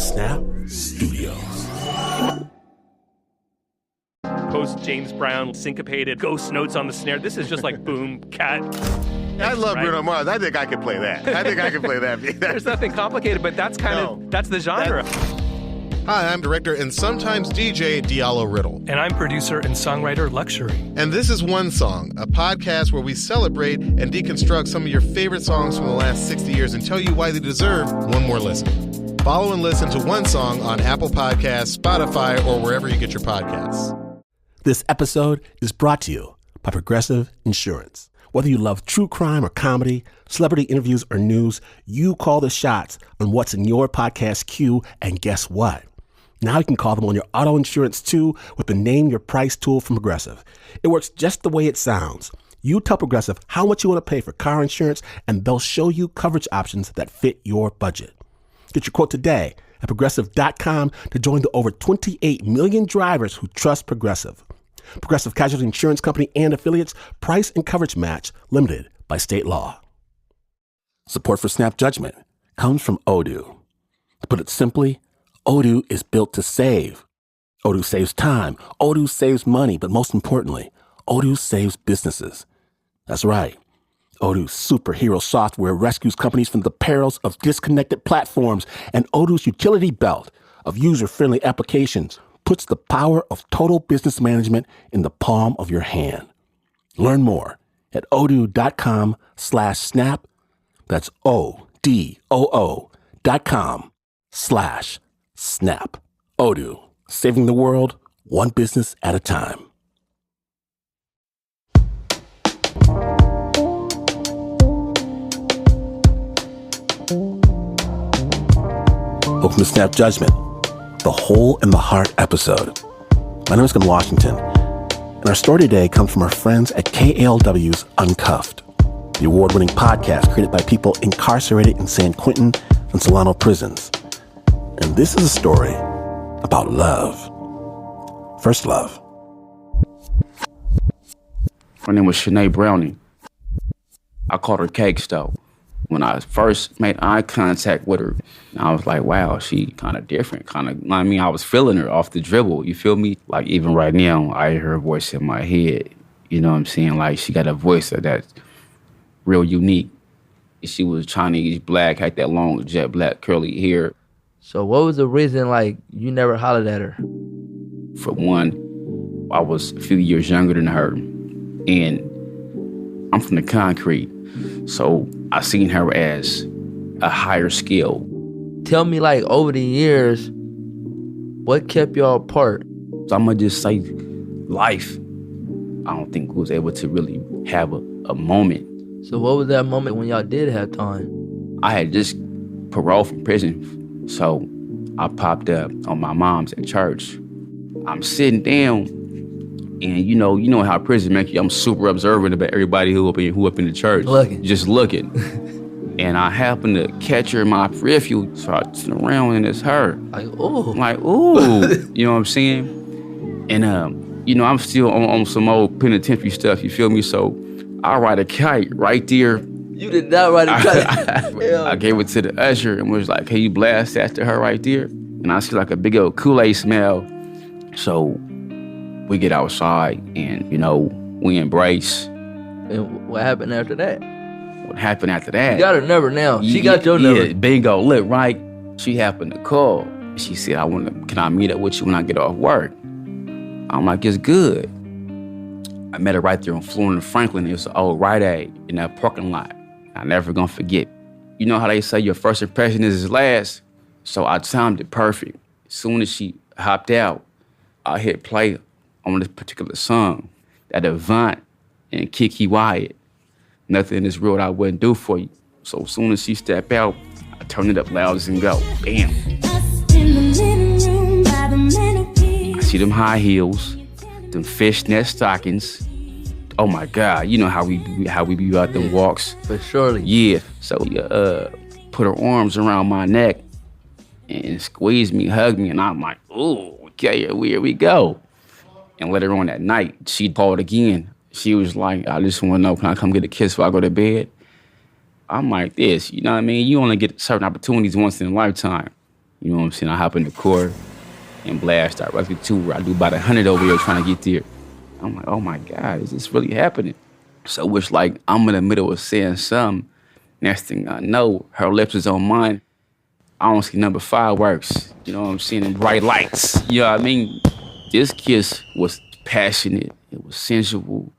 Snap Studios. Post James Brown syncopated ghost notes on the snare. This is just like boom, cat. I love Bruno Mars. I think I can play that. There's nothing complicated, but that's that's the genre. Hi, I'm director and sometimes DJ Diallo Riddle. And I'm producer and songwriter Luxury. And this is One Song, a podcast where we celebrate and deconstruct some of your favorite songs from the last 60 years and tell you why they deserve one more listen. Follow and listen to One Song on Apple Podcasts, Spotify, or wherever you get your podcasts. This episode is brought to you by Progressive Insurance. Whether you love true crime or comedy, celebrity interviews or news, you call the shots on what's in your podcast queue, and guess what? Now you can call them on your auto insurance too with the Name Your Price tool from Progressive. It works just the way it sounds. You tell Progressive how much you want to pay for car insurance, and they'll show you coverage options that fit your budget. Get your quote today at Progressive.com to join the over 28 million drivers who trust Progressive. Progressive Casualty Insurance Company and affiliates. Price and coverage match limited by state law. Support for Snap Judgment comes from Odoo. To put it simply, Odoo is built to save. Odoo saves time. Odoo saves money. But most importantly, Odoo saves businesses. That's right. Odoo's superhero software rescues companies from the perils of disconnected platforms, and Odoo's utility belt of user-friendly applications puts the power of total business management in the palm of your hand. Learn more at odoo.com/snap. That's ODOO.com/snap. Odoo, saving the world one business at a time. Welcome to Snap Judgment, the Hole in the Heart episode. My name is Ken Washington, and our story today comes from our friends at KALW's Uncuffed, the award-winning podcast created by people incarcerated in San Quentin and Solano prisons. And this is a story about love. First love. Her name was Shani Browning. I called her Cake Stove. When I first made eye contact with her, I was like, wow, she kind of different. I was feeling her off the dribble, you feel me? Like, even right now, I hear her voice in my head. You know what I'm saying? Like, she got a voice that's real unique. She was Chinese, black, had that long, jet black, curly hair. So what was the reason, like, you never hollered at her? For one, I was a few years younger than her, and I'm from the concrete. So I seen her as a higher skill. Tell me, like, over the years, what kept y'all apart? So I'm gonna just say life. I don't think we was able to really have a moment. So what was that moment when y'all did have time? I had just paroled from prison, so I popped up on my mom's at church. I'm sitting down, and you know how prison make you. I'm super observant about everybody who up in the church. Just looking. And I happened to catch her in my peripheral, so I turn around and it's her. Like, ooh. You know what I'm saying? And, I'm still on some old penitentiary stuff, you feel me? So I ride a kite right there. You did not ride a kite? I gave it to the usher and was like, hey, you blast that to her right there? And I see like a big old Kool-Aid smell. So we get outside and, we embrace. And what happened after that? What happened after that? You got her number now. She got your number. Yeah, bingo. Look, right? She happened to call. She said, can I meet up with you when I get off work? I'm like, it's good. I met her right there on Florida Franklin. It was an old Rite Aid in that parking lot. I'm never gonna forget. You know how they say your first impression is his last? So I timed it perfect. As soon as she hopped out, I hit play on this particular song, that Avant and Kiki Wyatt. Nothing in this world I wouldn't do for you. So as soon as she stepped out, I turned it up loud as and go. Bam. I see them high heels, them fishnet stockings. Oh my God, you know how we be out them walks. But surely. Yeah. So put her arms around my neck and squeezed me, hugged me, and I'm like, ooh, okay, here we go. And later on that night, she called again. She was like, I just want to know, can I come get a kiss before I go to bed? I'm like this, you know what I mean? You only get certain opportunities once in a lifetime. You know what I'm saying? I hop in the car and blast directly to where I do about 100 over here trying to get there. I'm like, oh my God, is this really happening? So it's like I'm in the middle of saying something. Next thing I know, her lips is on mine. I don't see number fireworks. You know what I'm saying? And bright lights. You know what I mean? This kiss was passionate. It was sensual.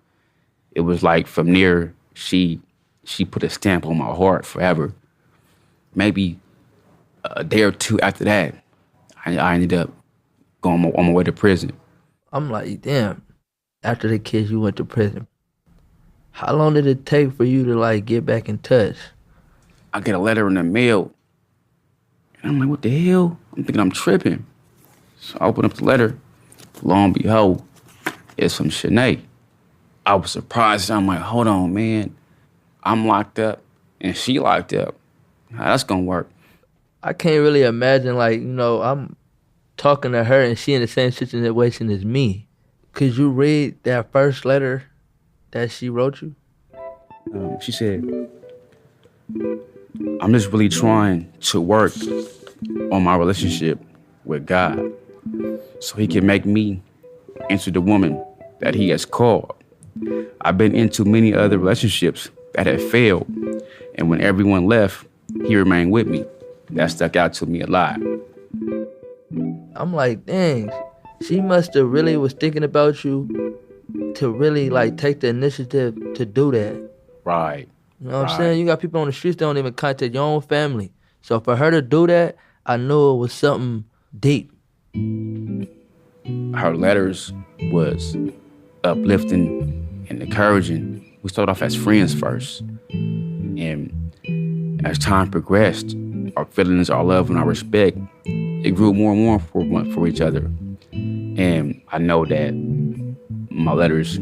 It was like from there, she put a stamp on my heart forever. Maybe a day or two after that, I ended up going on my way to prison. I'm like, damn, after the kiss, you went to prison. How long did it take for you to, like, get back in touch? I get a letter in the mail, and I'm like, what the hell? I'm thinking I'm tripping. So I open up the letter. Lo and behold, it's from Shani. I was surprised. I'm like, hold on, man. I'm locked up, and she locked up. How that's gonna work? I can't really imagine, like, you know, I'm talking to her and she in the same situation as me. Could you read that first letter that she wrote you? She said, I'm just really trying to work on my relationship with God so he can make me into the woman that he has called. I've been into many other relationships that have failed, and when everyone left, he remained with me. That stuck out to me a lot. I'm like, dang, she must have really was thinking about you to really, like, take the initiative to do that. Right. You know what I'm saying? You got people on the streets that don't even contact your own family. So for her to do that, I knew it was something deep. Her letters was uplifting and encouraging. We started off as friends first. And as time progressed, our feelings, our love, and our respect, it grew more and more for each other. And I know that my letters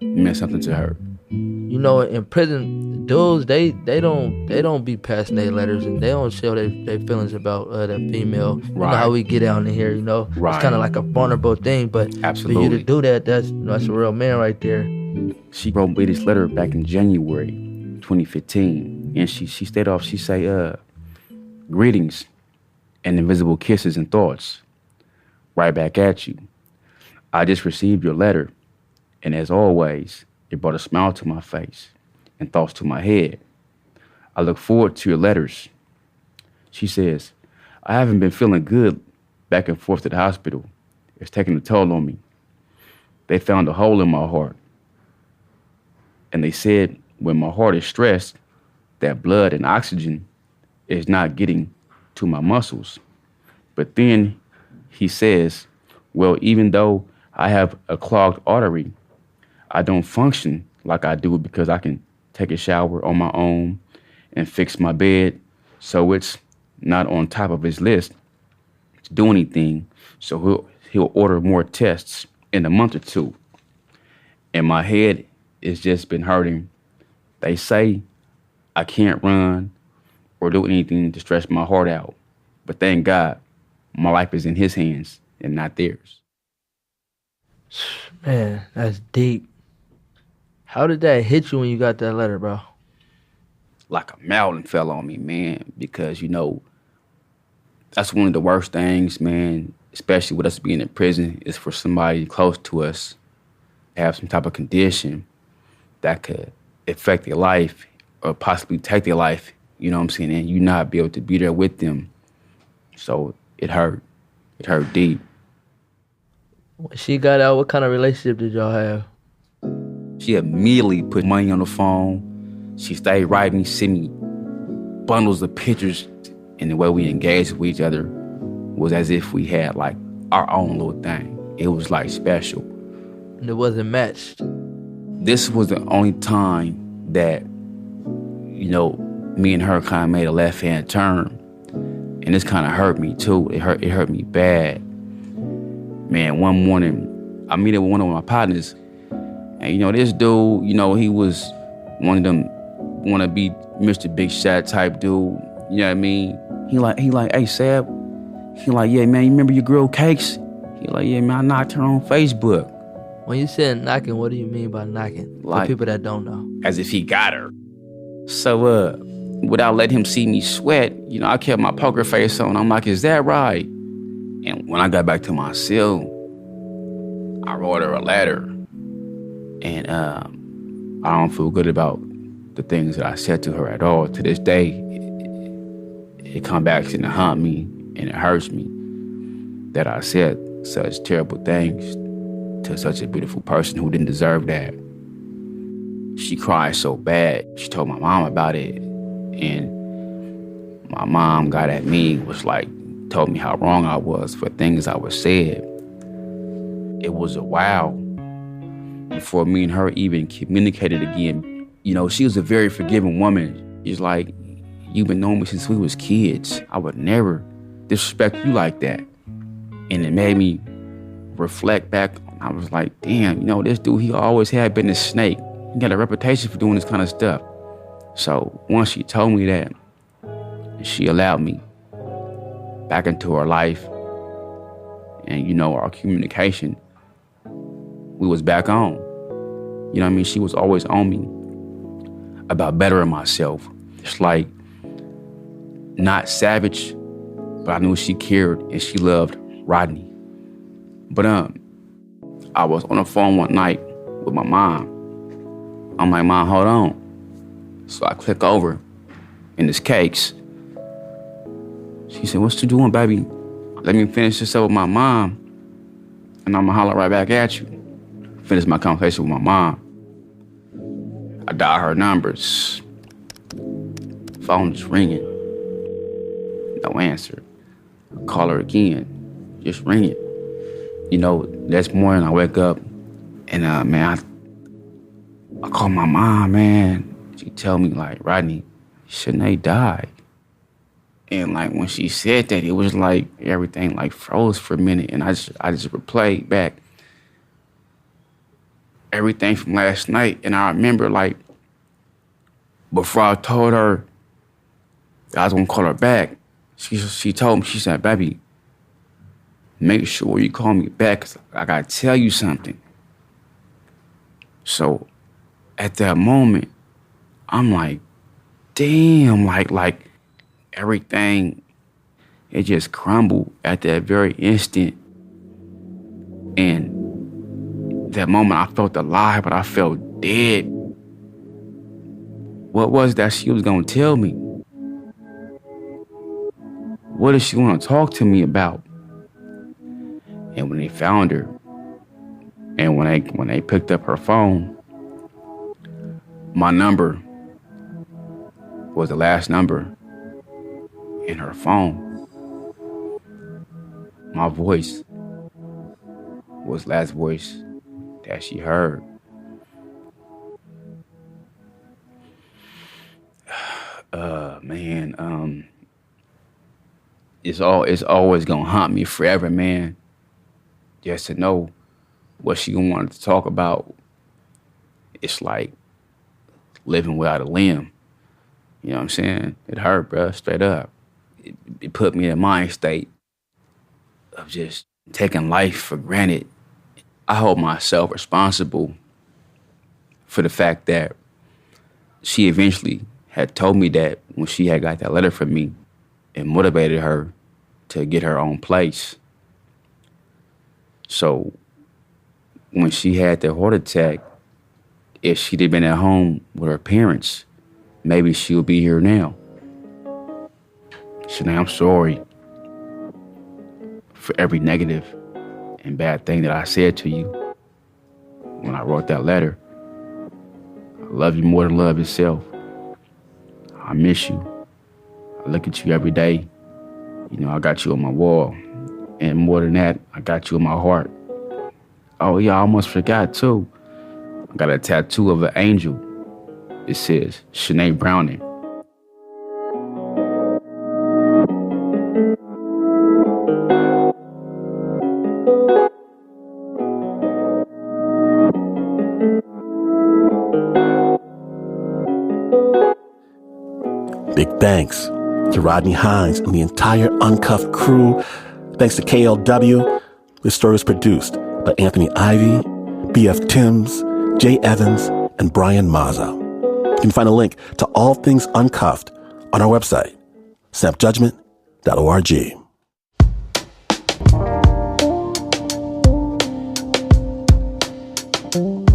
meant something to her. You know, in prison, dudes, they don't be passing their letters and they don't show their feelings about the female. Right. You know how we get out in here, you know? Right. It's kind of like a vulnerable thing, but absolutely, for you to do that, that's a real man right there. She wrote me this letter back in January 2015, and she stayed off. She say, greetings and invisible kisses and thoughts. Right back at you. I just received your letter, and as always, it brought a smile to my face and thoughts to my head. I look forward to your letters. She says, I haven't been feeling good back and forth to the hospital. It's taking a toll on me. They found a hole in my heart. And they said when my heart is stressed, that blood and oxygen is not getting to my muscles. But then he says, well, even though I have a clogged artery, I don't function like I do because I can take a shower on my own and fix my bed. So it's not on top of his list to do anything. So he'll order more tests in a month or two. And my head has just been hurting. They say I can't run or do anything to stress my heart out. But thank God, my life is in his hands and not theirs. Man, that's deep. How did that hit you when you got that letter, bro? Like a mountain fell on me, man, because, you know, that's one of the worst things, man, especially with us being in prison, is for somebody close to us to have some type of condition that could affect their life or possibly take their life, you know what I'm saying, and you not be able to be there with them. So it hurt. It hurt deep. When she got out, what kind of relationship did y'all have? She immediately put money on the phone. She stayed writing me, sent me bundles of pictures, and the way we engaged with each other was as if we had, like, our own little thing. It was, like, special. And it wasn't matched? This was the only time that, you know, me and her kind of made a left-hand turn. And this kind of hurt me, too. It hurt me bad. Man, one morning, I met with one of my partners. And, you know, this dude, you know, he was one of them want to be Mr. Big Shot type dude. You know what I mean? He like, hey, Sab. He like, yeah, man, you remember your girl Cakes? He like, yeah, man, I knocked her on Facebook. When you said knocking, what do you mean by knocking? Like, for people that don't know. As if he got her. So, without letting him see me sweat, I kept my poker face on. I'm like, is that right? And when I got back to my cell, I wrote her a letter. And I don't feel good about the things that I said to her at all. To this day, it comes back to haunt me, and it hurts me that I said such terrible things to such a beautiful person who didn't deserve that. She cried so bad. She told my mom about it, and my mom got at me, told me how wrong I was for things I was said. It was a while before me and her even communicated again. She was a very forgiving woman. It's like, you've been knowing me since we was kids. I would never disrespect you like that. And it made me reflect back. I was like, damn, this dude, he always had been a snake. He got a reputation for doing this kind of stuff. So once she told me that, she allowed me back into her life. And, our communication, we was back on. She was always on me about bettering myself. It's like, not savage, but I knew she cared and she loved Rodney. But I was on the phone one night with my mom. I'm like, Mom, hold on. So I click over, and it's cakes. She said, what you doing, baby? Let me finish this up with my mom, and I'm gonna holler right back at you. Finish my conversation with my mom. I dial her numbers. Phone is ringing. No answer. I call her again. Just ringing. Next morning I wake up and I call my mom, man. She tell me, Rodney, Shanae died. And when she said that, it was like everything froze for a minute, and I just replayed back everything from last night. And I remember before I told her I was gonna call her back, she told me, she said, baby, make sure you call me back, 'cause I gotta tell you something. So at that moment, I'm like, damn, like everything, it just crumbled at that very instant. And that moment I felt alive, but I felt dead. What was that she was gonna tell me? What did she want to talk to me about? And when they found her, and when they picked up her phone, my number was the last number in her phone. My voice was the last voice that she heard. It's always gonna haunt me forever, man. Just to know what she wanted to talk about. It's like living without a limb. You know what I'm saying? It hurt, bro, straight up. It put me in a mind state of just taking life for granted. I hold myself responsible for the fact that she eventually had told me that when she had got that letter from me, it motivated her to get her own place. So when she had the heart attack, if she'd have been at home with her parents, maybe she'll be here now. Shanae, I'm sorry for every negative and bad thing that I said to you when I wrote that letter. I love you more than love itself. I miss you. I look at you every day. I got you on my wall. And more than that, I got you in my heart. Oh, yeah, I almost forgot, too. I got a tattoo of an angel. It says, Shani Browning. Big thanks to Rodney Hines and the entire Uncuffed crew. Thanks to KLW. This story was produced by Anthony Ivey, B.F. Timms, Jay Evans, and Brian Mazza. You can find a link to all things Uncuffed on our website, snapjudgment.org.